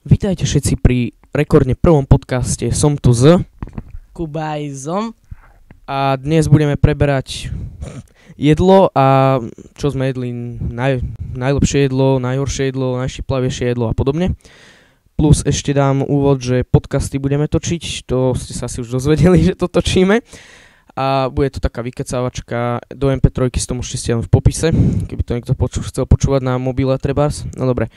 Vítajte všetci pri rekordne prvom podcaste Som tu z Kubajzom. a dnes budeme preberať jedlo a čo sme jedli, najlepšie jedlo, najhoršie jedlo, najšiplavejšie jedlo a podobne. Plus ešte dám úvod, že podcasty budeme točiť, to ste sa asi už dozvedeli, že to točíme. A bude to taká vykecávačka, do MP3 si to môžete stiahnuť v popise, keby to niekto chcel počúvať na mobile trebárs. No dobre,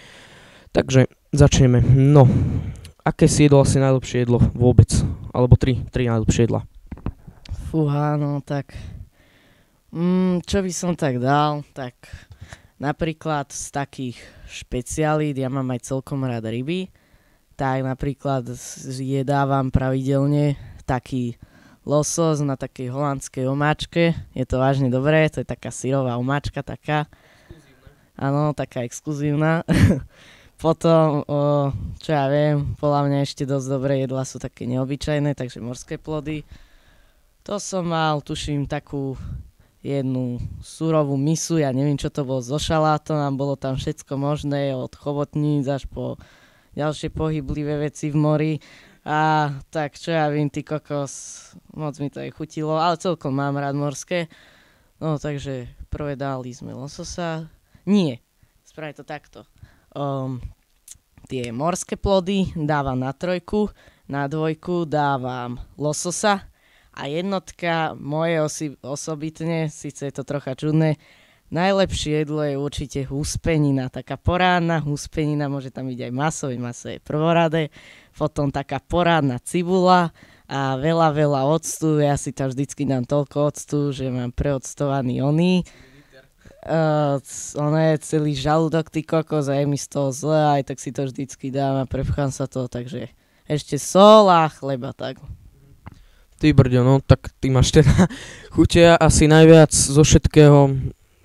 takže začneme. No, aké si jedlo asi najlepšie jedlo vôbec? Alebo tri najlepšie jedla. Fúha, no tak... čo by som tak dal? Tak napríklad z takých špecialít, ja mám aj celkom rád ryby, tak napríklad jedávam pravidelne taký losos na takej holandskej omáčke. Je to vážne dobré, to je taká syrová omáčka, taká. Áno, taká exkluzívna. Potom, čo ja viem, podľa mňa ešte dosť dobré jedlá sú také neobyčajné, takže morské plody. To som mal, tuším, takú jednu surovú misu, ja neviem, čo to bolo, so šalátom, a bolo tam všetko možné, od chobotníc až po ďalšie pohyblivé veci v mori. A tak, čo ja viem, ty kokos, moc mi to aj chutilo, ale celkom mám rád morské. No, takže prvé dali sme lososa. Nie, spraví to takto. Tie morské plody dávam na 3, na 2 dávam lososa a jednotka moje osobitne, síce je to trocha čudné, najlepšie jedlo je určite huspenina, taká porádna huspenina, môže tam byť aj maso je prvoradé, potom taká porádna cibula a veľa octu, ja si tam vždycky dám toľko octu, že mám preoctovaný celý žalúdok, ty kokos, a je mi z toho zle, aj tak si to vždycky dám a prepchám sa to, takže ešte sol a chleba, tak. Ty brďo, no tak ty máš teda chutia asi najviac zo všetkého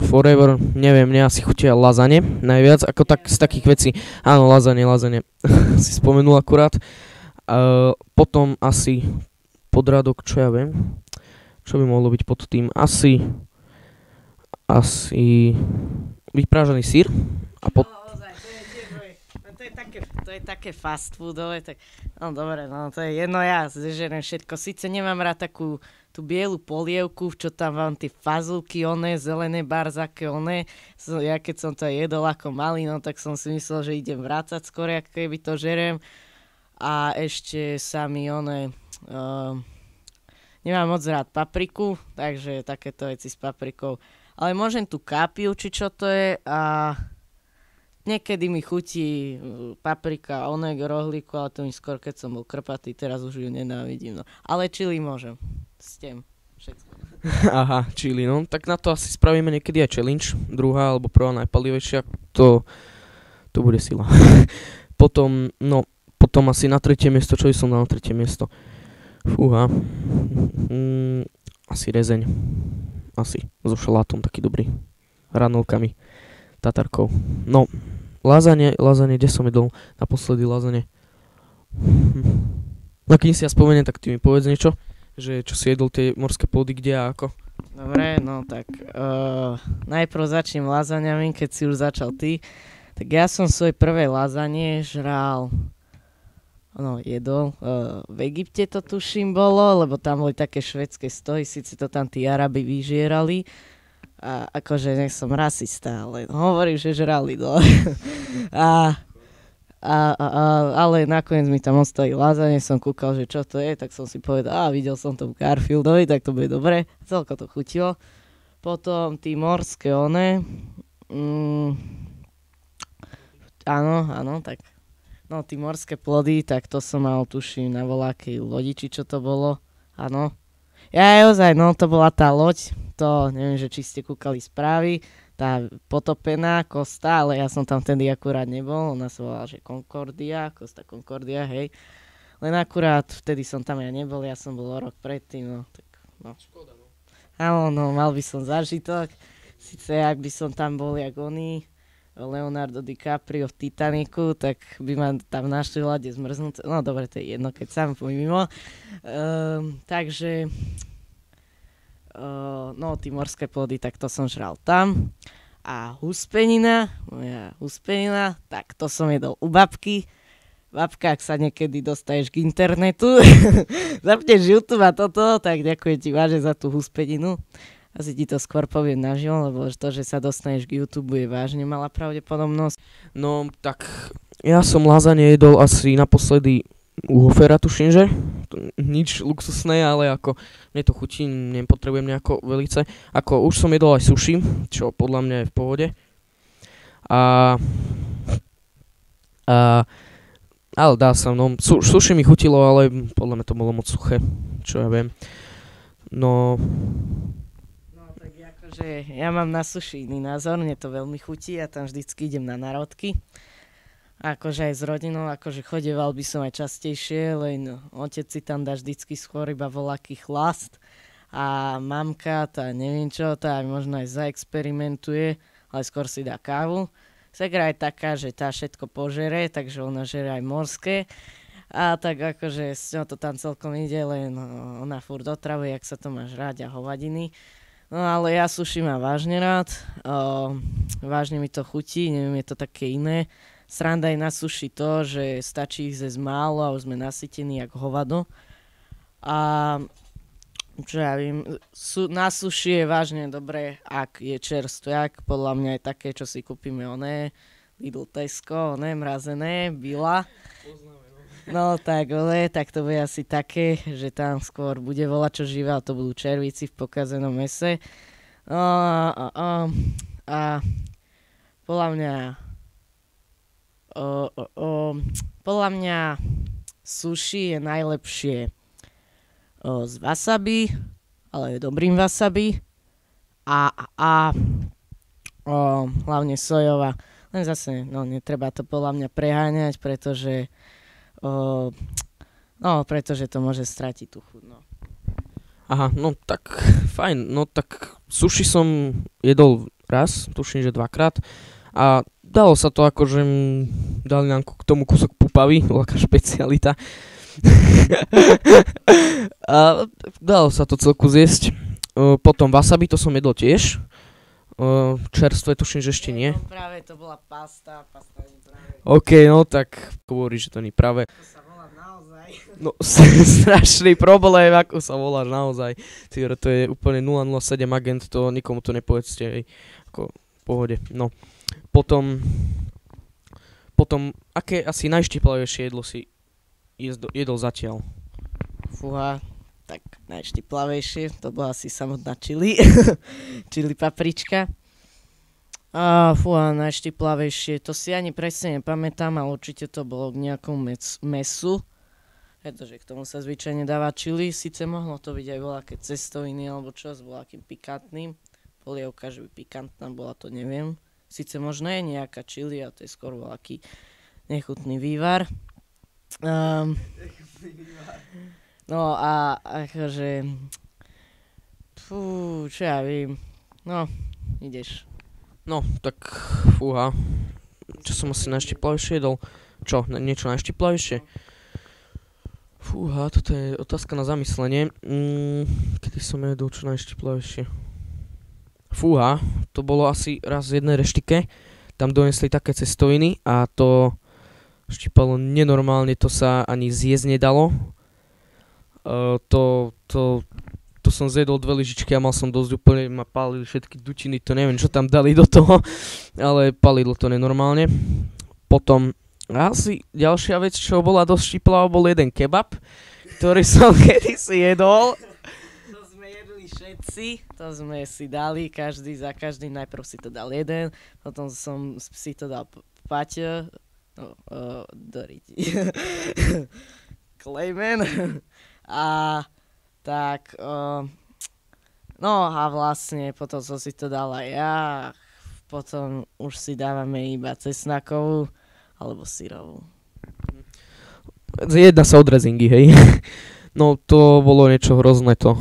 forever, neviem, mne asi chutia lazane najviac, ako tak z takých vecí. Áno, lazane, si spomenul akurát. Potom asi podradok, čo ja viem, čo by mohlo byť pod tým, asi vyprážaný syr a to je také fast foodové, tak no dobre, no to je jedno, ja zežerem všetko, síce nemám rád takú tú bielu polievku, čo tam mám tie fazulky, zelené barzaké, ja keď som to jedol ako malý, no tak som si myslel, že idem vrácať skôr, ako keby to žerem. A ešte sa mi nemám moc rád papriku, takže takéto veci s paprikou. Ale môžem tu kápiu, či čo to je, a niekedy mi chutí paprika, rohlíku, ale to mi skôr, keď som bol krpatý, teraz už ju nenávidím, no. Ale chili môžem, s tým, všetko. Aha, chili, no, tak na to asi spravíme niekedy aj challenge, druhá alebo prvá najpalivejšia, to bude sila. Potom asi na 3. miesto, čo by som dal na 3. miesto? Fúha, asi rezeň. Asi, so šalátom taký dobrý. Ranolkami, tatarkou. No, lazane, kde som jedol naposledy lazane? No, keď si ja spomeniem, tak ty mi povedz niečo, že čo si jedol tie morské plody, kde a ako. Dobre, no tak najprv začnem lazaňami, keď si už začal ty. Tak ja som svoje prvé lazanie jedol. V Egypte to tuším bolo, lebo tam boli také švédske stoly, síce to tam tí Arabi vyžierali. A akože nech som rasista, ale hovorím, že žrali, no. Ale nakoniec mi tam ostali lazanie, som kúkal, že čo to je, tak som si povedal, videl som to v Garfieldovi, tak to bude dobre. Celko to chutilo. Potom tí morské áno, tak. No, tí morské plody, tak to som mal, tuším, na voľakej lodi, či čo to bolo. Áno. Ja ozaj, no, to bola tá loď, to, neviem, že či ste kúkali správy, tá potopená Costa, ale ja som tam vtedy akurát nebol, ona sa volala, že Costa Concordia, hej. Len akurát vtedy som tam ja nebol, ja som bol o rok predtým, no, tak, no. Škoda, no. Áno, no, mal by som zážitok, síce ak by som tam bol jak Leonardo DiCaprio v Titaniku, tak by ma tam našli ľade zmrznúce. No dobre, to je jedno, keď sám pomimo. Takže tí morské plody, tak to som žral tam. A moja huspenina, tak to som jedol u babky. babka, ak sa niekedy dostaneš k internetu, zapneš YouTube a toto, tak ďakujem ti vážne za tú huspeninu. Asi ti to skôr poviem naživo, lebo to, že sa dostaneš k YouTube, je vážne malá pravdepodobnosť. No, tak ja som lazanie jedol asi naposledy u Hofera, tuším, že? Nič luxusné, ale ako mne to chutí, nepotrebujem nejako velice. Ako už som jedol aj sushi, čo podľa mňa je v pohode. Ale dá sa, no, sushi mi chutilo, ale podľa mňa to bolo moc suché, čo ja viem. No tak akože ja mám na sushi iný názor, mne to veľmi chutí, ja tam vždycky idem na národky. Akože aj s rodinou, akože chodeval by som aj častejšie, len otec si tam dá vždycky skôr iba voľaký chlast a mamka, tá neviem čo, tá možno aj zaexperimentuje, ale skôr si dá kávu. Segra je taká, že tá všetko požere, takže ona žere aj morské. A tak akože s ňou to tam celkom ide, len ona furt otravuje, jak sa to máš rád a hovadiny. No ale ja sushi mám vážne rád, vážne mi to chutí, neviem, je to také iné. Sranda je na sushi to, že stačí ich zjesť málo a už sme nasytení jak hovado. A čo ja viem, na sushi je vážne dobré, ak je čerstviak, podľa mňa je také, čo si kúpime Lidl Tesco, mrazené, Bila. No tak to bude asi také, že tam skôr bude volačo živé, a to budú červíci v pokazenom mese. A podľa mňa sushi je najlepšie z wasabi, ale dobrým wasabi a hlavne sojová. Len zase, netreba to podľa mňa preháňať, pretože to môže stratiť tú chuť, no. Aha, no tak fajn, no tak sushi som jedol raz, tuším, že 2-krát a dalo sa to akože, dali nám k tomu kúsok pupavy, veľká špecialita. A dalo sa to celku zjesť. Potom wasabi, to som jedol tiež. Čerstvé tuším, že ešte nie. No, práve to bola pasta nie práve. OK, no tak hovorí, že to nie práve. To sa volá naozaj. No, strašný problém, ako sa voláš naozaj. To je úplne 007 agent, to nikomu to nepovedzte, ako v pohode. No, potom, aké asi najštiplavejšie jedlo si jedol zatiaľ? Fúha, tak najštiplavejšie, to bola asi samotná čili, čili paprička. Fúha, najštiplavejšie, to si ani presne nepamätám, ale určite to bolo k nejakomu mesu, pretože k tomu sa zvyčajne dáva čili, síce mohlo to byť aj voľaké cestoviny alebo čo s voľakým pikantným, polievka, že by pikantná bola, to neviem. Síce možno je nejaká čili, a to je skôr voľaký nechutný vývar. No a akože, čo ja viem, no, ideš. No, tak fúha, čo som asi najštiplavejšie jedol? Čo, niečo najštiplavejšie? Fúha, toto je otázka na zamyslenie. Kedy som jedol čo najštiplavejšie? Fúha, to bolo asi raz v jednej reštike, tam donesli také cestoviny a to štipalo nenormálne, to sa ani zjesť nedalo. To som zjedol 2 lyžičky a mal som dosť, úplne ma pálili všetky dutiny, to neviem, čo tam dali do toho, ale palilo to nenormálne. Potom asi ďalšia vec, čo bola dosť štiplavá, bol jeden kebab, ktorý som kedysi jedol. To sme jedli všetci, to sme si dali, každý za každý, najprv si to dal jeden, potom som si to dal Paťo, Doriti. Clayman. A tak, no a vlastne potom som si to dal aj ja, potom už si dávame iba cesnakovú alebo syrovú. Jedna sa od rezingy, hej. No to bolo niečo hrozné to.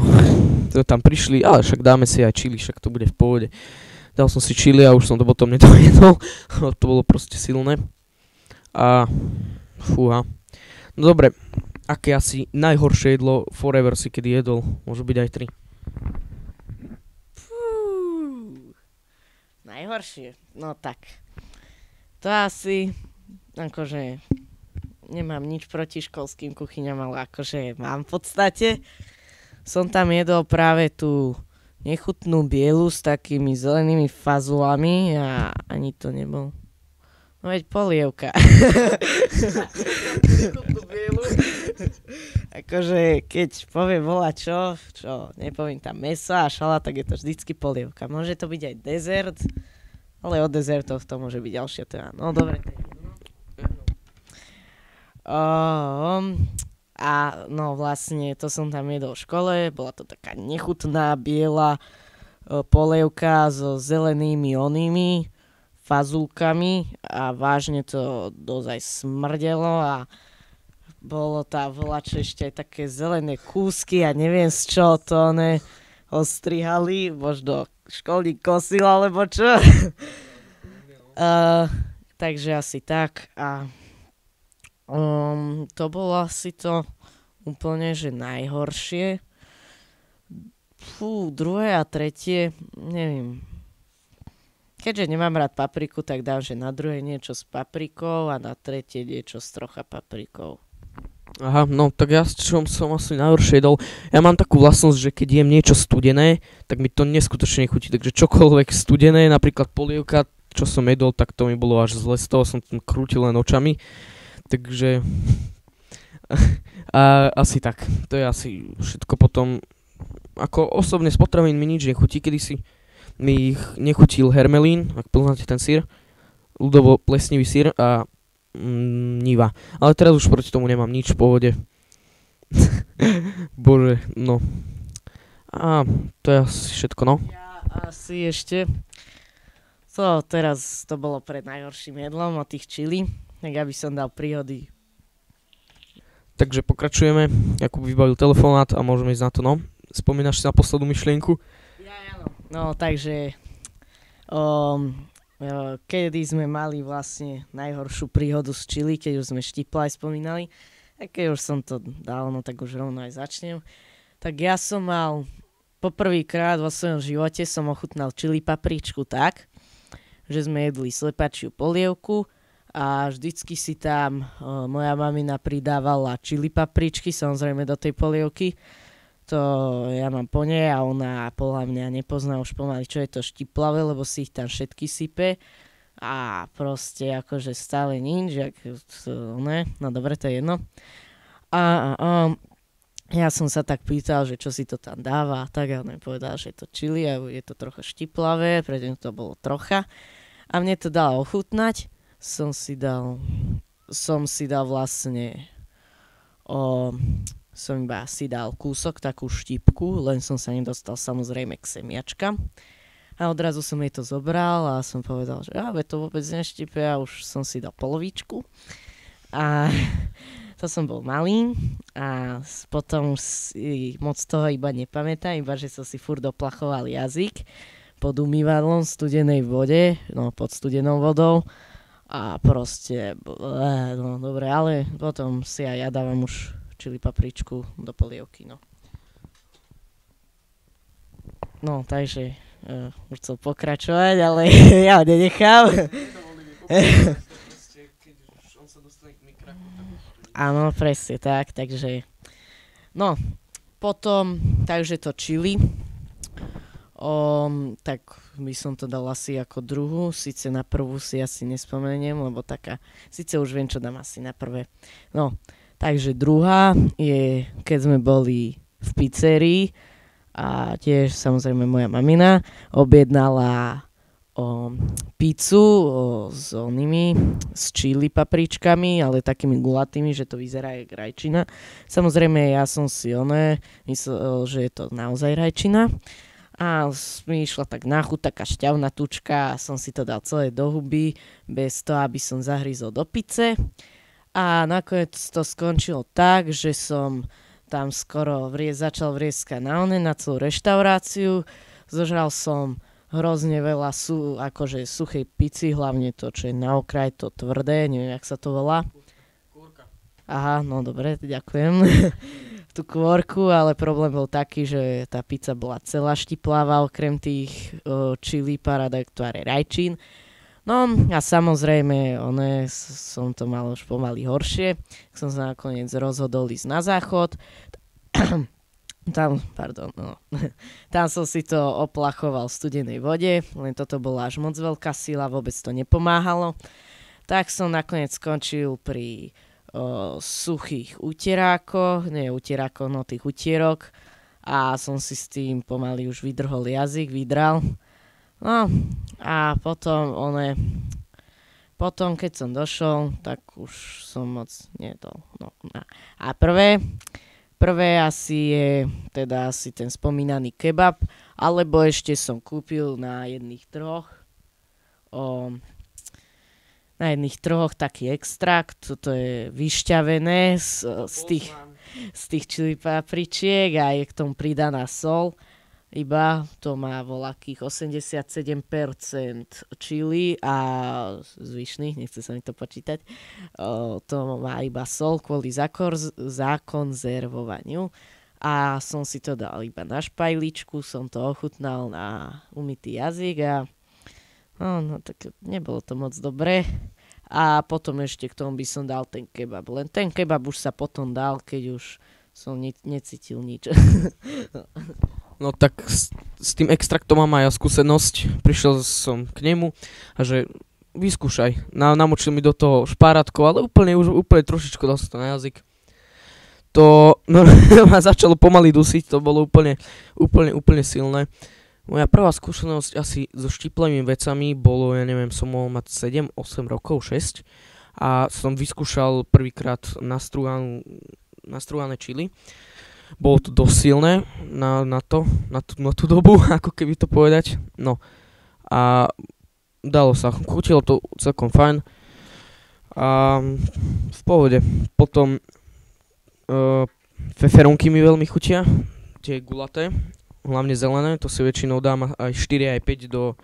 Tam prišli, ale však dáme si aj chili, však to bude v pohode. Dal som si chili a už som to potom nedojedol, to bolo proste silné. A fúha. No dobre, aké asi najhoršie jedlo forever si kedy jedol? Môžu byť aj 3. Najhoršie? No tak. To asi, akože, nemám nič proti školským kuchyňam, ale akože mám v podstate. Som tam jedol práve tú nechutnú bielu s takými zelenými fazulami a ani to nebol. No veď polievka. Nechutnú bielu. Akože keď poviem čo, nepoviem tam mäso a šalát, tak je to vždycky polievka. Môže to byť aj dezert, ale od dezertov to môže byť ďalšia téma. No dobre. A no vlastne to som tam jedol v škole, bola to taká nechutná biela polievka so zelenými onými fazulkami a vážne to dosť smrdelo a bolo tá volače ešte aj také zelené kúsky a neviem z čo to ostrihali, možno školník kosil alebo čo. Takže asi tak a to bolo asi to úplne, že najhoršie. Druhé a tretie, neviem. Keďže nemám rád papriku, tak dám, že na druhé niečo s paprikou a na tretie niečo s trocha paprikou. Aha, no tak ja som asi najhoršie jedol. Ja mám takú vlastnosť, že keď jem niečo studené, tak mi to neskutočne chutí. Takže čokoľvek studené, napríklad polievka, čo som jedol, tak to mi bolo až zle. Z toho som tam krútil len očami. Takže asi tak. To je asi všetko potom. Ako osobne z potravín mi nič nechutí. Kedysi mi nechutil hermelín, ak poznáte ten syr, ľudovo plesnivý syr a Niva. Ale teraz už proti tomu nemám nič v pohode. Bože, no. A to je asi všetko, no. Ja asi ešte. Teraz to bolo pred najhorším jedlom o tých chili. Tak ja by som dal príhody. Takže pokračujeme. Jakub vybavil telefonát a môžeme ísť na to, no. Spomínaš si na poslednú myšlienku? No, takže kedy sme mali vlastne najhoršiu príhodu s chili, keď už sme štipla aj spomínali, a keď už som to dal, no tak už rovno aj začnem. Tak ja som mal poprvýkrát vo svojom živote som ochutnal chili papričku tak, že sme jedli slepačiu polievku a vždycky si tam moja mamina pridávala chili papričky, samozrejme do tej polievky. To ja mám po nej a ona podľa mňa nepozná už pomaly, čo je to štiplavé, lebo si ich tam všetky sype a proste akože stále nič, no dobre, to je jedno. A ja som sa tak pýtal, že čo si to tam dáva, tak ja on mi povedal, že je to chili a je to trocha štiplavé, preto to bolo trocha a mne to dalo ochutnať, som si dal vlastne som iba si dal kúsok, takú štipku, len som sa nedostal samozrejme k semiačkam. A odrazu som jej to zobral a som povedal, že to vôbec neštipe a už som si dal polovičku. A to som bol malý a potom si moc toho iba nepamätám, iba že som si furt doplachoval jazyk pod umývadlom v studenej vode, no pod studenou vodou. A proste, no dobre, ale potom si aj ja dávam už chili papričku do polievky, no. No, takže už chcel pokračovať, ale ja ho nenechám. Áno, presne tak, takže no, potom, takže to chili, tak by som to dal asi ako druhú, síce na prvú si asi nespomeniem, lebo taká, síce už viem, čo dám asi na prvé, no. Takže druhá je, keď sme boli v pizzerii a tiež samozrejme moja mamina objednala pizzu s chili papričkami, ale takými gulatými, že to vyzerá jak rajčina. Samozrejme ja som si myslel, že je to naozaj rajčina. A mi išla tak na chuť, taká šťavná tučka a som si to dal celé do huby, bez toho, aby som zahryzol do pice. A nakoniec to skončilo tak, že som tam skoro začal vrieskať na celú reštauráciu. Zožral som hrozne veľa akože suchej pici, hlavne to, čo je na okraj, to tvrdé, neviem, jak sa to volá. Kôrka. Aha, no dobre, ďakujem. Tú kôrku, ale problém bol taký, že tá pizza bola celá štiplavá, okrem tých chili paradajk, rajčín. No a samozrejme, som to mal už pomaly horšie. Som sa nakoniec rozhodol ísť na záchod. Tam som si to oplachoval v studenej vode, len toto bola až moc veľká sila, vôbec to nepomáhalo. Tak som nakoniec skončil pri suchých utierákoch, tých utierok, a som si s tým pomaly už vydrhol jazyk, vydral. No a potom keď som došol, tak už som moc nedol. No. A prvé asi je teda asi ten spomínaný kebab, alebo ešte som kúpil na jedných trhoch taký extrakt, to je vyšťavené z tých čili papričiek a je k tomu pridaná sol. Iba to má voľakých 87% čili a zvyšných, nechce sa mi to počítať, to má iba sol kvôli zakonzervovaniu. A som si to dal iba na špajličku, som to ochutnal na umytý jazyk a tak nebolo to moc dobré. A potom ešte k tomu by som dal ten kebab. Len ten kebab už sa potom dal, keď už som necítil nič. No tak s tým extraktom mám aj ja skúsenosť. Prišiel som k nemu a že vyskúšaj. Namočil mi do toho špárátko, ale úplne trošičku dal sa to na jazyk. To ma začalo pomaly dusiť, to bolo úplne silné. Moja prvá skúsenosť asi so štiplenými vecami bolo, ja neviem, som mohol mať 7, 8 rokov, 6 a som vyskúšal prvýkrát nastrúhané čili. Bolo to dosť silné na tú dobu, ako keby to povedať. No a dalo sa, chutilo to celkom fajn a v pohode. Potom feferónky mi veľmi chutia, tie gulaté, hlavne zelené, to si väčšinou dám aj 4, aj 5 do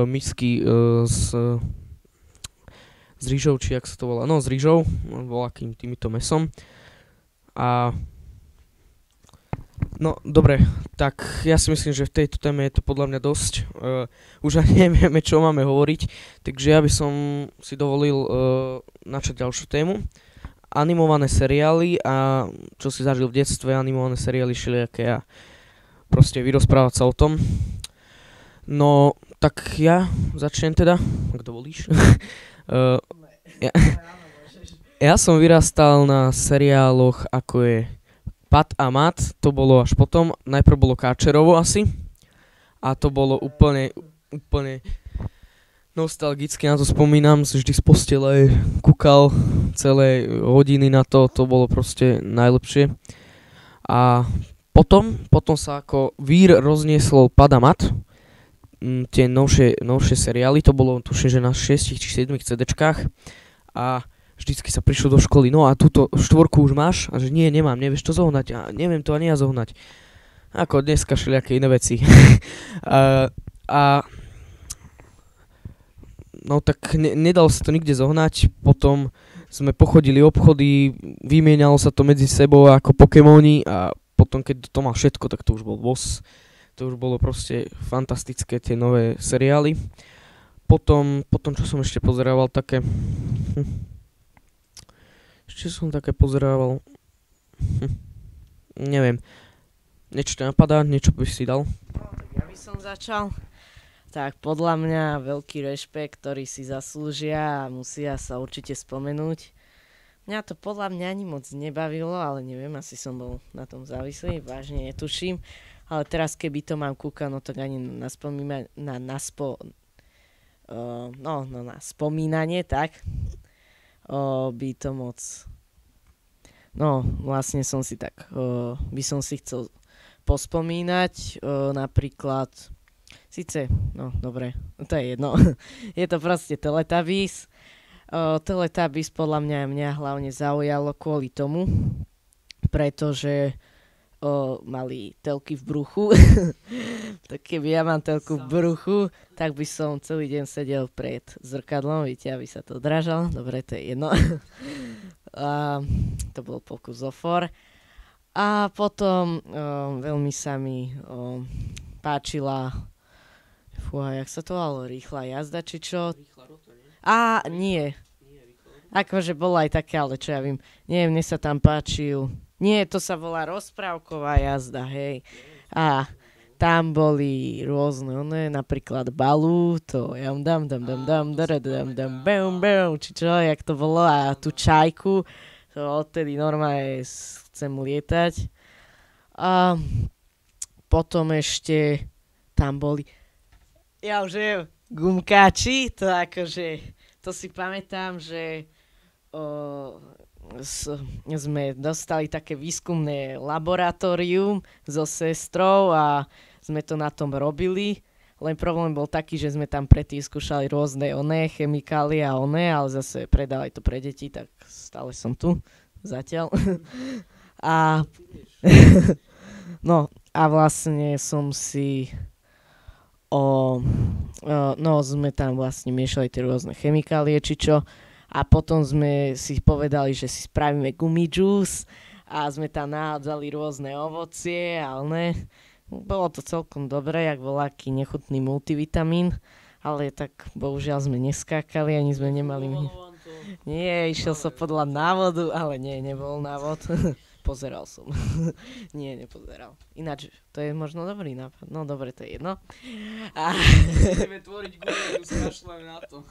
misky s rýžou, či jak sa to volá, s rýžou, voľakým týmito mesom. A no, dobre, tak ja si myslím, že v tejto téme je to podľa mňa dosť. Už ani nevieme, čo máme hovoriť, takže ja by som si dovolil načať ďalšiu tému. Animované seriály a čo si zažil v detstve, animované seriály všelijaké a proste vyrozprávať sa o tom. No, tak ja začnem teda, ak dovolíš. Ja som vyrastal na seriáloch, ako je Pat a Mat, to bolo až potom, najprv bolo Káčerovo asi a to bolo úplne nostalgicky, na to spomínam, vždy z postele kúkal celé hodiny na to bolo proste najlepšie. A potom sa ako vír roznieslo Pat a Mat, tie novšie seriály, to bolo tuším, že na 6 či 7 CDčkách a vždycky sa prišlo do školy, no a túto 4 už máš? A že nie, nemám, nevieš to zohnať, a neviem to ani ja zohnať. Ako dneska všelijaké iné veci. No tak nedalo sa to nikde zohnať, potom sme pochodili obchody, vymienialo sa to medzi sebou ako Pokémoni a potom keď to mal všetko, tak to už bol boss. To už bolo proste fantastické, tie nové seriály. Potom čo som ešte pozerával také... Neviem. Niečo ťa napadá? Niečo by si dal? No, tak ja by som začal. Tak podľa mňa veľký rešpekt, ktorý si zaslúžia a musia sa určite spomenúť. Mňa to podľa mňa ani moc nebavilo, ale neviem, asi som bol na tom závislý, vážne netuším. Ale teraz keby to mám kúkať, no tak ani na spomínanie, tak by to moc... No, vlastne som si tak, by som si chcel pospomínať, napríklad, síce, no dobre, to je jedno, je to proste Teletubbies. Teletubbies podľa mňa hlavne zaujalo kvôli tomu, pretože mali telky v bruchu. Tak keby ja mám telku v bruchu, tak by som celý deň sedel pred zrkadlom, viete, aby sa to odrážalo. Dobre, to je jedno. To bol pokus o for. A potom veľmi sa mi páčila Fúha, jak sa to volalo? Rýchla jazda, či čo? Rýchla rota, nie? Nie. Nie, rýchla rota. Akože bolo aj také, ale čo ja viem. Nie, mne sa tam páčil. Nie, to sa volá rozprávková jazda, hej. A tam boli rôzne, napríklad Balú, to jam dam, či čo, jak to bolo, a tú čajku, to odtedy normálne chcem lietať. A potom ešte tam boli, ja už viem, gumkáči, to akože, to si pamätám, že sme dostali také výskumné laboratórium so sestrou a sme to na tom robili. Len problém bol taký, že sme tam predtým skúšali rôzne chemikálie a ale zase predávali to pre deti, tak stále som tu zatiaľ. A no a vlastne som si sme tam vlastne miešali tie rôzne chemikálie, či čo. A potom sme si povedali, že si spravíme gummy juice a sme tam nahádzali rôzne ovocie, ale bolo to celkom dobré, jak bol aký nechutný multivitamín, ale tak bohužiaľ sme neskákali, ani sme nemali... Nie, išiel som podľa návodu, ale nie, nebol návod. Pozeral som. Nie, nepozeral. Ináč, to je možno dobrý nápad. No dobre, to je jedno. Chceme tvoriť gummy, skašľame na to.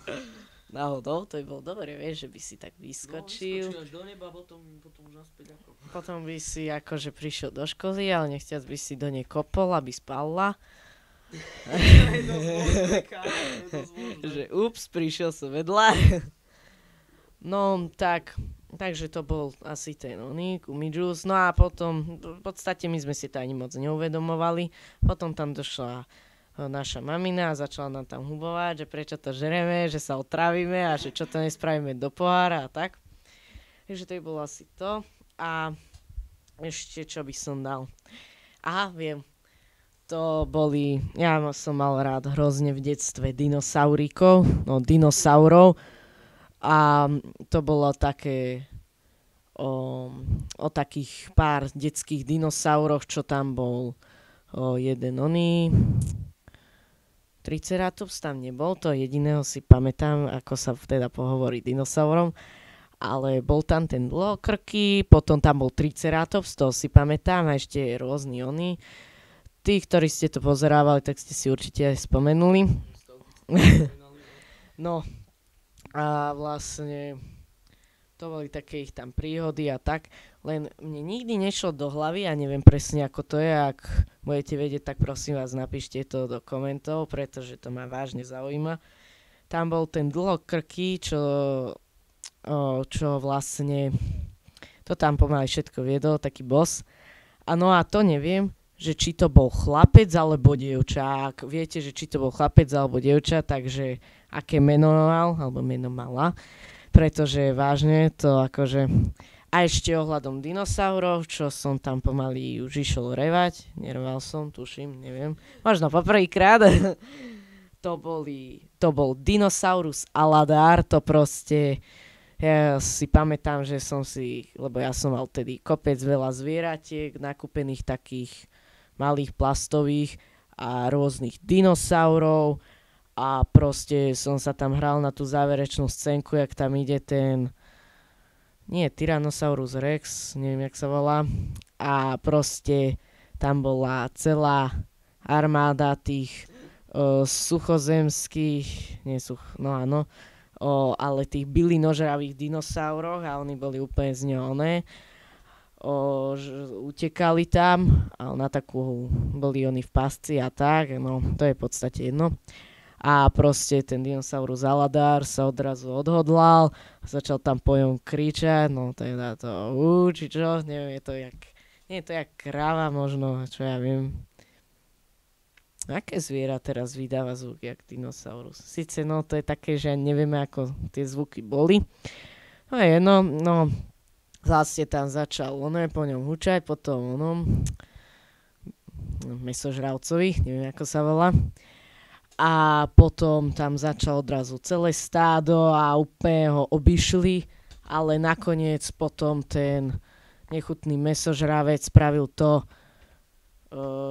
Náhodou, to by bolo dobre, vieš, že by si tak vyskočil. No, vyskočil až do neba, potom už naspäť ako. Potom by si akože prišiel do školy, ale nechťac by si do nej kopol, aby spala. Že ups, prišiel som vedľa. No, takže to bol asi ten gummy juice. No a potom, v podstate my sme si to ani moc neuvedomovali. Potom tam došla naša mamina a začala nám tam hubovať, že prečo to žereme, že sa otravíme a že čo to nespravíme do pohára a tak. Takže to by bolo asi to. A ešte čo by som dal. Aha, viem. To boli, ja som mal rád hrozne v detstve dinosaurikov, dinosaurov. A to bolo také o takých pár detských dinosauroch, čo tam bol jeden Triceratops tam nebol, to jediného si pamätám, ako sa teda pohovorí dinosaurom, ale bol tam ten dlhokrky, potom tam bol Triceratops, to si pamätám, a ešte rôzni Tí, ktorí ste to pozerávali, tak ste si určite aj spomenuli. No a vlastne to boli také ich tam príhody a tak, len mne nikdy nešlo do hlavy a neviem presne ako to je, ak budete vedieť, tak prosím vás napíšte to do komentov, pretože to ma vážne zaujíma. Tam bol ten dlhokrký, čo vlastne to tam pomaly všetko viedol, taký boss. A no a to neviem, že či to bol chlapec alebo dievča. Ak viete, že či to bol chlapec alebo dievča, takže aké meno mal, alebo meno mala. Pretože vážne to akože... A ešte ohľadom dinosaurov, čo som tam pomaly už išiel revať. Nerval som, tuším, neviem. Možno poprvýkrát. To bol Dinosaurus aladar, to proste... Ja si pamätám, že lebo ja som mal tedy kopec veľa zvieratiek, nakúpených takých malých plastových a rôznych dinosaurov. A proste som sa tam hral na tú záverečnú scénku, jak tam ide Tyrannosaurus Rex, neviem, jak sa volá. A proste tam bola celá armáda tých suchozemských, ale tých bylinožravých dinosaurov a oni boli úplne z neho utekali tam a na takú boli oni v pasci a tak, no to je v podstate jedno. A proste ten dinosaurus aladar sa odrazu odhodlal, začal tam po ňom kričať, no teda to či čo, neviem, nie je to jak kráva možno, čo ja viem. Aké zviera teraz vydáva zvuky jak dinosaurus? Sice to je také, že nevieme ako tie zvuky boli. No je vlastne tam začal po ňom hučať, potom mesožravcovi, neviem ako sa volá. A potom tam začal odrazu celé stádo a úplne ho obišli, ale nakoniec potom ten nechutný mesožravec spravil to,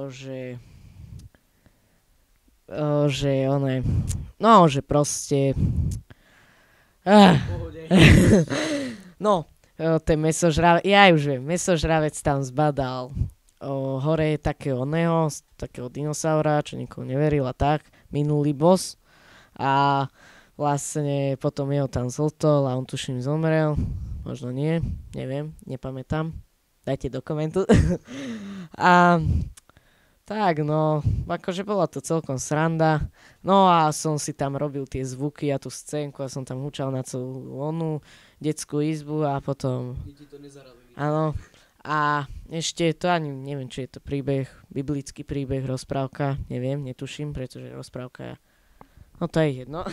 že že no, že proste, ah, no, ten mesožravec, ja už viem, mesožravec tam zbadal hore takého dinosaura, čo nikomu neveril a tak, minulý boss a vlastne potom jeho tam zhltol a on tuším zomrel, možno nie, neviem, nepamätám, dajte do komentu. A tak no, akože bola to celkom sranda, no a som si tam robil tie zvuky a tú scénku a som tam húčal na celú detskú izbu a potom, áno, a ešte to ani neviem, či je to príbeh, biblický príbeh, rozprávka, neviem, netuším, pretože rozprávka, no to je jedno.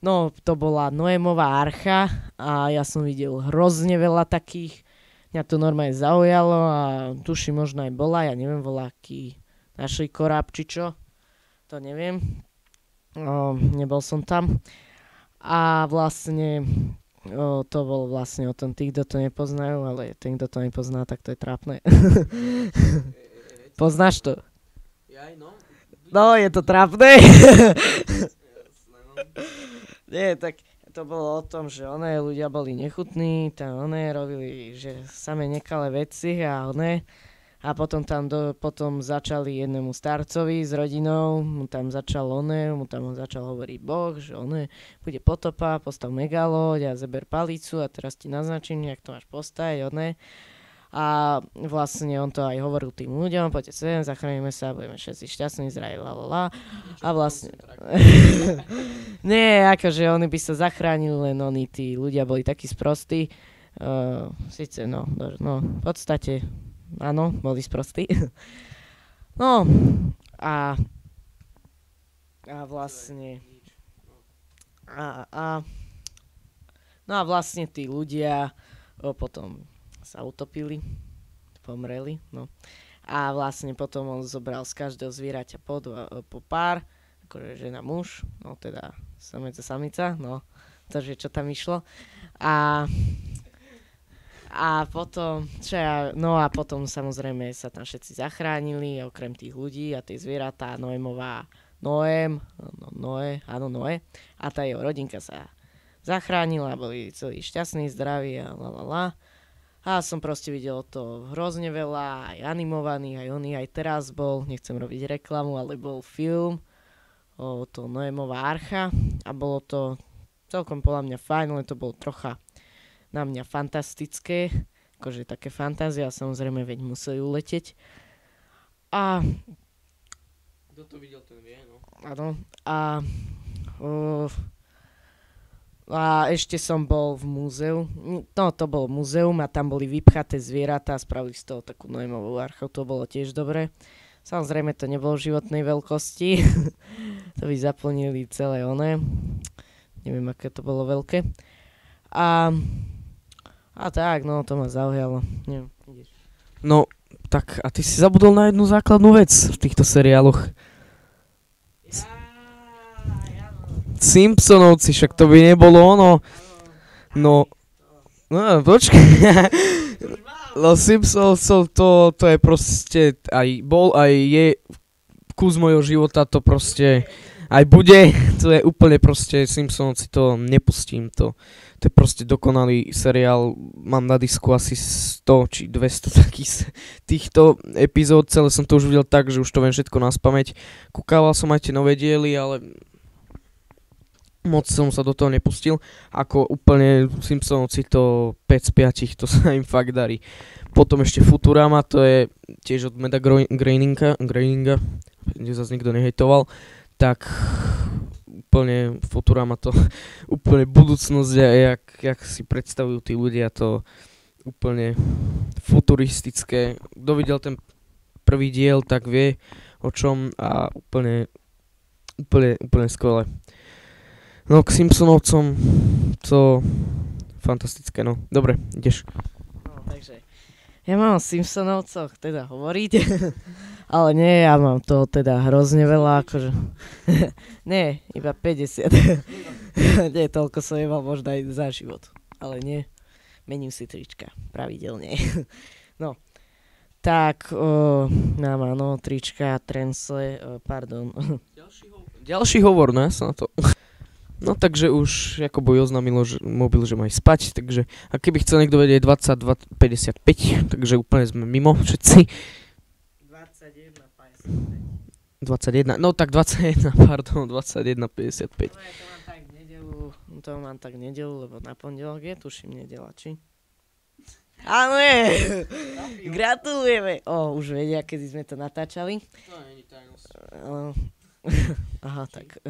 No, to bola Noémová archa a ja som videl hrozne veľa takých, mňa to normálne zaujalo a tuším možno aj bola, ja neviem, voľaký našli koráb či čo, to neviem, nebol som tam a vlastne to bol vlastne o tom tí, kto to nepoznajú, ale ten, kto to nepozná, tak to je trápne. Poznáš to? No, je to trápne. Nie, tak to bolo o tom, že ľudia boli nechutní, tam robili, že samé nekalé veci a potom tam potom začali jednému starcovi s rodinou, mu tam začal hovoriť Boh, že bude potopa, postav megaloď a zeber palicu a teraz ti naznačím, jak to máš postaviť, A vlastne on to aj hovoril tým ľuďom, poďte sem, zachránime sa, budeme všetci šťastní, zdraví, lalala. A vlastne... Nie, akože oni by sa zachránili, len oni, tí ľudia boli takí sprostí. Sice, no, v podstate, áno, boli sprostí. No, a vlastne... No a vlastne tí ľudia potom sa utopili, pomreli, no. A vlastne potom on zobral z každého zvieraťa po pár, akože žena muž, no teda samica samica, no, takže čo tam išlo. A potom, a potom samozrejme sa tam všetci zachránili, okrem tých ľudí a tie zvieratá, Noé, a tá jeho rodinka sa zachránila, boli celí šťastní, zdraví a lalala. A som proste videl to hrozne veľa, aj animovaných, aj aj teraz bol, nechcem robiť reklamu, ale bol film o to Noémová archa a bolo to celkom podľa mňa fajn, len to bolo trocha na mňa fantastické, akože také fantázia, samozrejme, veď museli uletieť. A... Kto to videl, ten vie, no. Áno, a ešte som bol v múzeu, no to bolo múzeum a tam boli vypchaté zvieratá a spravili z toho takú Noémovú archu, to bolo tiež dobré. Samozrejme to nebolo v životnej veľkosti, to by zaplnili celé neviem aké to bolo veľké. A tak, no to ma zaujalo. Neviem, ideš. No, tak a ty si zabudol na jednu základnú vec v týchto seriáloch. Simpsonovci, však to by nebolo ono. No počkaj. No Simpsonovcov to je proste, aj bol, aj je kus mojho života, to proste aj bude. To je úplne proste, Simpsonovci to nepustím, to je proste dokonalý seriál. Mám na disku asi 100 či 200 takých týchto epizód, celé som to už videl tak, že už to viem všetko naspamäť. Kúkával som aj tie nové diely, ale moc som sa do toho nepustil, ako úplne Simpsonovci to 5 z 5, to sa im fakt darí. Potom ešte Futurama, to je tiež od Meda Groeninga, kde zase nikto nehejtoval, tak úplne Futurama to úplne budúcnosť, jak si predstavujú tí ľudia, to úplne futuristické. Kto videl ten prvý diel, tak vie o čom a úplne skvelé. No k Simpsonovcom to fantastické, no. Dobre, ideš. No, takže ja mám o Simpsonovcoch teda hovoriť, ale nie, ja mám toho teda hrozne veľa, akože nie, iba 50. Nie, toľko som nemal možno aj za život, ale nie, mením si trička pravidelne. No, Tak, mám áno, trička, trencle, pardon. Ďalší hovor, no ja sa na to... No takže už Jakobovi oznámilo, že mobil, že má ísť spať, takže a keby chcel niekto vedieť 22:55, takže úplne sme mimo všetci. 21, no tak 21, pardon, 21:55. To mám tak nedelu, lebo na pondelok je, tuším, nedela, či? Áno je! Gratulujeme! Už vedia, kedy sme to natáčali. To nie je tajnosť. Aha, tak...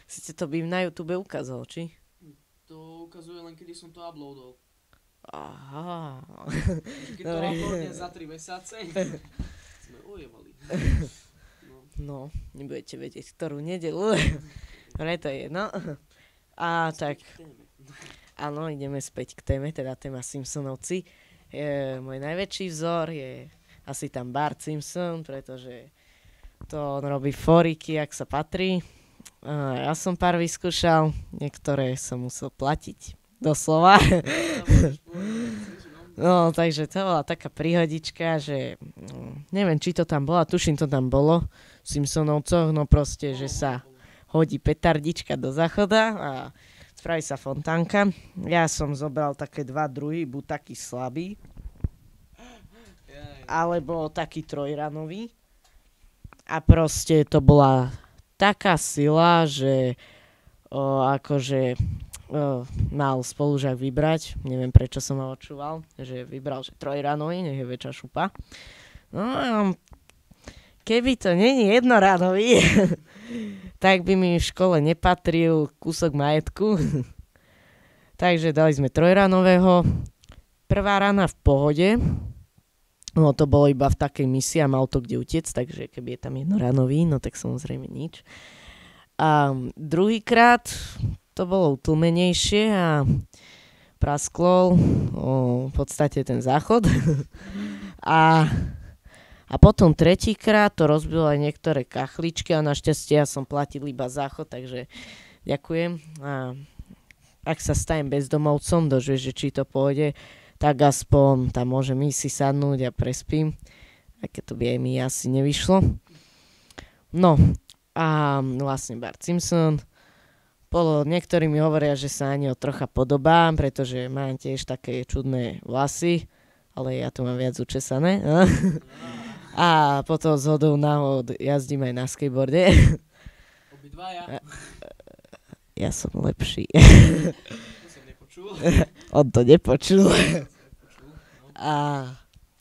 Sice to by im na YouTube ukázal, či? To ukazuje len, kedy som to uploadol. Aha. Keď to uploadne za 3 mesiace, sme ujevali. No, nebudete vedieť, ktorú nedelu. Ale to je jedno. A tak... Áno, ideme späť k téme, teda téma Simpsonovci. Môj najväčší vzor je asi tam Bart Simpson, pretože to on robí foriky, jak sa patrí. Ja som pár vyskúšal, niektoré som musel platiť, doslova. No, takže to bola taká príhodička, že neviem, či to tam bola, tuším, to tam bolo v Simpsonovcoch, no proste, že sa hodí petardička do záchoda a spraví sa fontánka. Ja som zobral také dva druhy, buď taký slabý, alebo taký trojranový. A proste to bola taká sila, že mal spolužiak vybrať, neviem prečo som ho očúval, že vybral, že trojranový, nech je väčšia šupa. No keby to není jednoranový, tak by mi v škole nepatril kúsok majetku. Takže dali sme trojranového. Prvá rana v pohode, no to bolo iba v takej misii a mal to kde utiec, takže keby je tam jednoranový, no tak samozrejme nič. A druhýkrát to bolo utlmenejšie a prasklo v podstate ten záchod. a potom tretíkrát to rozbilo aj niektoré kachličky a našťastie ja som platil iba záchod, takže ďakujem. A ak sa stajem bezdomovcom, dožuje, že či to pôjde, tak aspoň tam môžem ísť si sadnúť a prespím. Aj keď to by aj mi asi nevyšlo. No a vlastne Bart Simpson. Niektorí mi hovoria, že sa na neho trocha podobám, pretože mám tiež také čudné vlasy, ale ja to mám viac učesané. A potom zhodou náhod jazdím aj na skateboarde. Obidvaja. Ja som lepší. To som nepočul. On to nepočul.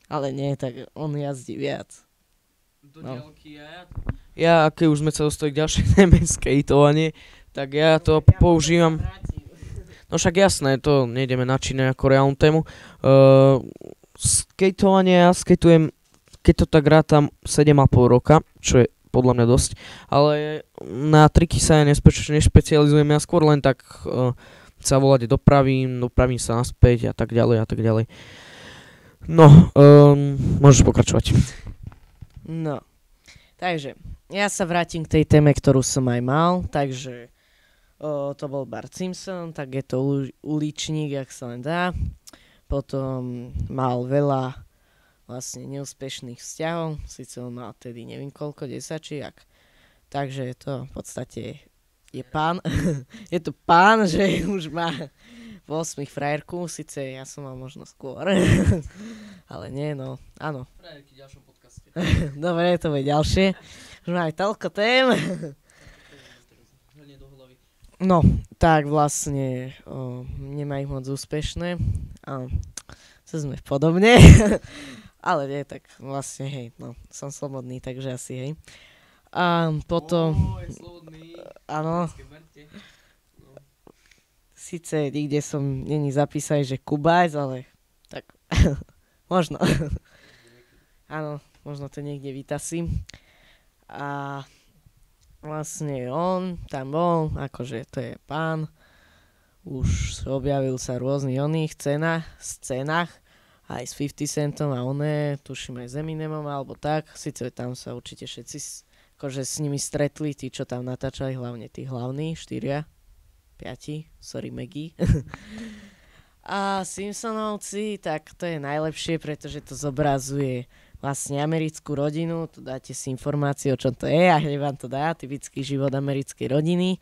Ale nie, tak on jazdí viac. Do diaľky ja, keď už sme sa dostali k ďalšej téme skateovanie, tak ja to používam. No však jasné, to nejdeme načínať ako reálnu tému. Skateovanie ja skateujem, keď to tak rátam, 7,5 roka, čo je podľa mňa dosť, ale na triky sa ja nešpecializujem, ja skôr len tak sa volať dopravím sa naspäť a tak ďalej a tak ďalej. No, môžeš pokračovať. No, takže ja sa vrátim k tej téme, ktorú som aj mal, takže to bol Bart Simpson, tak je to uličník, jak sa len dá. Potom mal veľa vlastne neúspešných vzťahov, síce on mal tedy neviem koľko, 10 či jak. Takže to v podstate je pán, je to pán, že už má 8 frajerku, síce ja som mal možno skôr, ale nie, no, áno. Frajerky v ďalšom podcaste. Dobre, to bude ďalšie. Už máme toľko tém. No, tak vlastne nemá ich moc úspešné. Co sme podobne. Ale nie, tak vlastne hej, no, som slobodný, takže asi hej. A potom... je slobodný. Áno. Sice nikde som není zapísať, že Kubajs, ale tak možno. Áno, možno to niekde vytasím. A vlastne on tam bol, akože to je pán. Už objavil sa v rôznych oných scénach, aj s 50 Centom a oné, tuším aj s Eminemom alebo tak. Sice tam sa určite všetci akože s nimi stretli, tí, čo tam natáčali, hlavne tí hlavní, 4, 5, sorry Maggie. A Simpsonovci, tak to je najlepšie, pretože to zobrazuje vlastne americkú rodinu, tu dáte si informácie, o čom to je a hneď vám to dá, typický život americkej rodiny.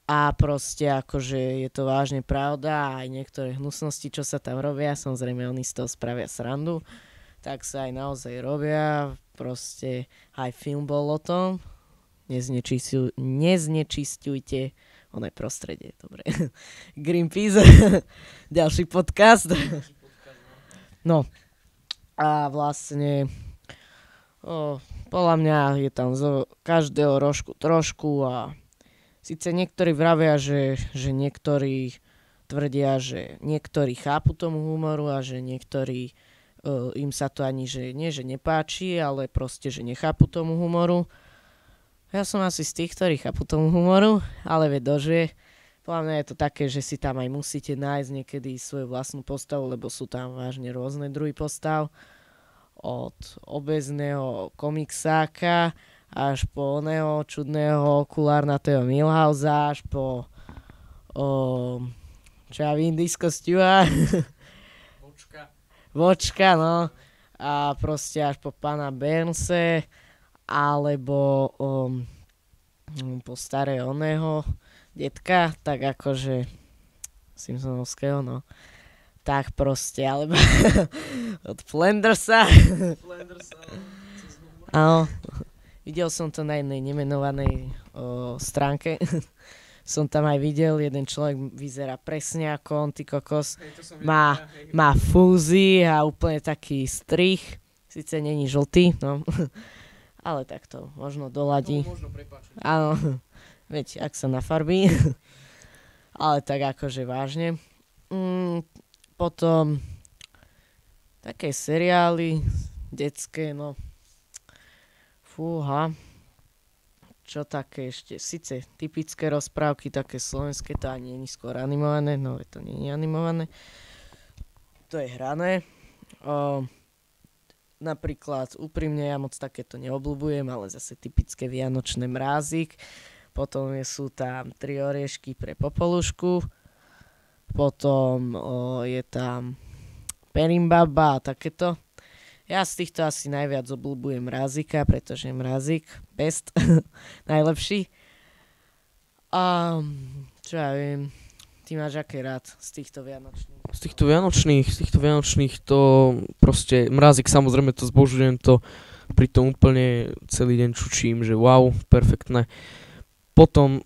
A proste akože je to vážne pravda a aj niektoré hnusnosti, čo sa tam robia, samozrejme oni z toho spravia srandu, tak sa aj naozaj robia, proste aj film bol o tom, neznečisťujte oné prostredie, dobre. Greenpeace, ďalší podcast. No a vlastne podľa mňa je tam z každého rožku trošku a síce niektorí vravia, že niektorí tvrdia, že niektorí chápu tomu humoru a že niektorí im sa to ani, že nie, že nepáči, ale proste, že nechápu tomu humoru. Ja som asi z tých, ktorí chápu tomu humoru, ale dožije. Podľa mňa je to také, že si tam aj musíte nájsť niekedy svoju vlastnú postavu, lebo sú tam vážne rôzne druhy postav. Od obezného komiksáka až po oného čudného okulárnatého Milhausa, až po čo ja vím, Disco Stewa. Vočka, no. A proste až po pána Bernse, alebo po staré oného detka, tak akože Simpsonovského, no. Tak proste, alebo od Flandersa. Áno. Videl som to na jednej nemenovanej stránke. Som tam aj videl, jeden človek vyzerá presne ako on, ty kokos. Má fúzy a úplne taký strich. Sice není žltý, no. Ale tak to možno doladí. No, možno prepáčiť. Áno, veď, ak sa nafarbí. Ale tak akože vážne. Potom také seriály detské, no. Fúha. Čo také ešte? Sice typické rozprávky, také slovenské, to ani nie je skôr animované, no to nie je animované. To je hrané. Napríklad, úprimne, ja moc takéto neobľúbujem, ale zase typické vianočné mrázik. Potom sú tam 3 oriešky pre Popolušku. Potom je tam Perimbaba a takéto. Ja z týchto asi najviac obľúbujem mrázika, pretože mrázik best, najlepší. A čo ja viem, ty máš aké rád z týchto vianočných? Z týchto vianočných to proste, mrázik samozrejme to zbožujem, to pritom úplne celý deň čučím, že wow, perfektné. Potom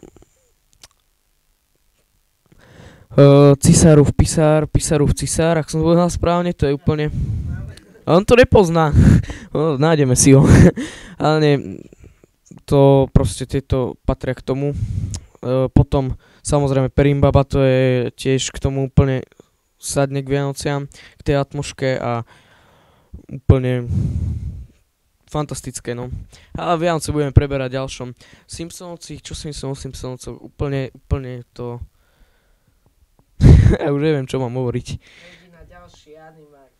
Cisárov pisár, Pisárov cisár, ak som to povedal správne, to je úplne... On to nepozná, nájdeme si ho, ale nie, to proste tieto patria k tomu. Potom samozrejme Perimbaba, to je tiež k tomu úplne sadne k Vianociam, k tej atmoške a úplne fantastické, no. A Vianoce budeme preberať ďalšom. Simpsonovci, čo si myslím o Simpsonovcov, úplne to... Ja už neviem, čo mám hovoriť. Na ďalší animák.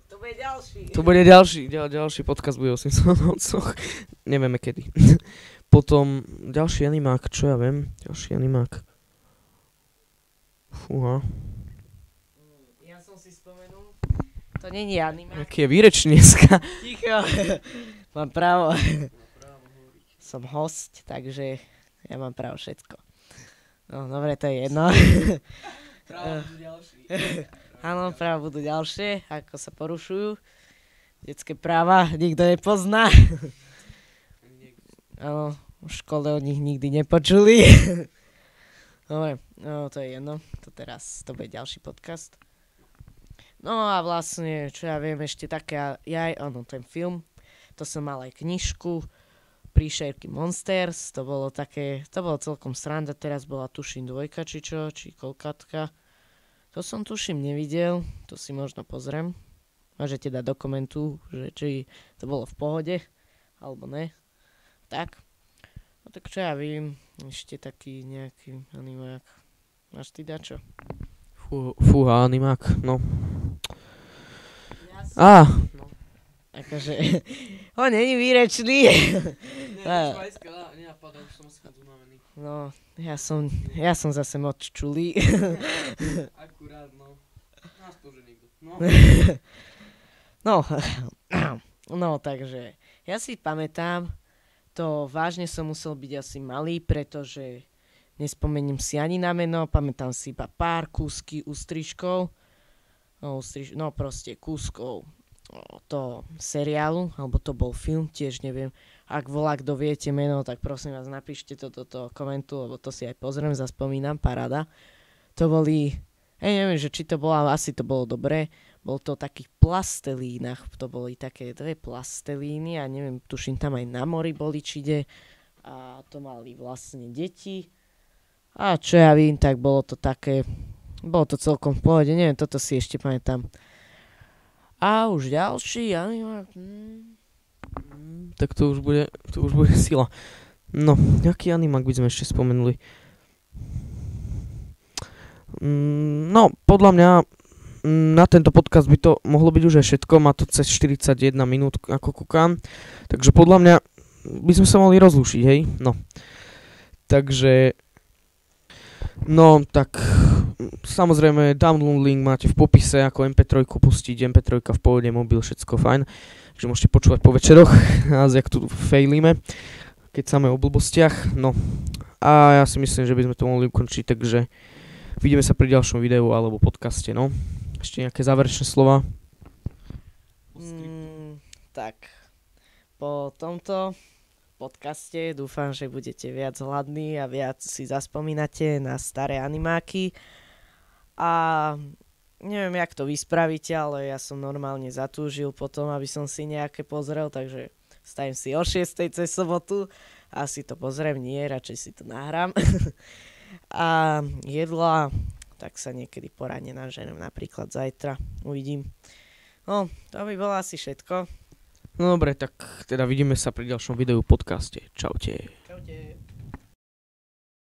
To bude ďalší. To bude ďalší podcast bude o Simpsonovcoch. Nevieme kedy. Potom ďalší animák, čo ja viem? Ďalší animák. Fúha. Ja som si spomenul. To není animák. Aký je výreč dneska? Ticho. Mám právo. Som host, takže ja mám právo všetko. No, dobre, to je jedno. Právo budú ďalší. Áno, práva budú ďalšie, ako sa porušujú. Detské práva nikto nepozná. Áno, v škole o nich nikdy nepočuli. Dobre, no to je jedno. To bude ďalší podcast. No a vlastne, čo ja viem, ešte také, ten film, to som mal aj knižku, Príšerky Monsters, to bolo celkom sranda, teraz bola tuším 2, či čo, či koľkatka. To som tuším nevidel, to si možno pozriem. Môžete dať do komentu, že či to bolo v pohode, alebo ne. Tak. No tak čo ja vím, ešte taký nejaký animák. Máš ty dačo? Fúha, animák, no. No. Akože, on není výrečný. No, ja som zase moc čulý. Akurát, no. Nás to, že niekto. No, No, takže ja si pamätám, to vážne som musel byť asi malý, pretože nespomeniem si ani na meno, pamätám si iba pár kúsky ústrižkov, no proste kúskov to seriálu, alebo to bol film, tiež neviem. Ak volá, kto viete meno, tak prosím vás, napíšte to do komentu, lebo to si aj pozriem, zaspomínam, paráda. To boli, neviem, že či to bolo, asi to bolo dobré. Bol to o takých plastelínach, to boli také dve plastelíny a neviem, tuším tam aj na mori boli čide a to mali vlastne deti. A čo ja vím, tak bolo to celkom v pohode, neviem, toto si ešte pamätám. A už ďalší animák. Tak to už bude sila. No, aký animák by sme ešte spomenuli? No, podľa mňa na tento podcast by to mohlo byť už aj všetko, má to cez 41 minút, ako kúkam, takže podľa mňa by sme sa mohli rozlúšiť, hej, no. Takže, no, tak, samozrejme, download link máte v popise, ako MP3 pustiť, MP3 v pohode, mobil, všetko fajn, takže môžete počúvať po večeroch, nás jak tu failíme, keď samé o blbostiach, no. A ja si myslím, že by sme to mohli ukončiť, takže vidíme sa pri ďalšom videu alebo podcaste, no. Ešte nejaké záverečné slova? Tak, po tomto podcaste dúfam, že budete viac hladní a viac si zaspomínate na staré animáky. A neviem, jak to vy spravíte, ale ja som normálne zatúžil potom, aby som si nejaké pozrel, takže stavím si o 6:00 cez sobotu a si to pozriem, nie, radšej si to nahrám. A jedla, tak sa niekedy po ráne naženem, napríklad zajtra, uvidím. No, to by bolo asi všetko. No dobre, tak teda vidíme sa pri ďalšom videu podcaste. Čaute.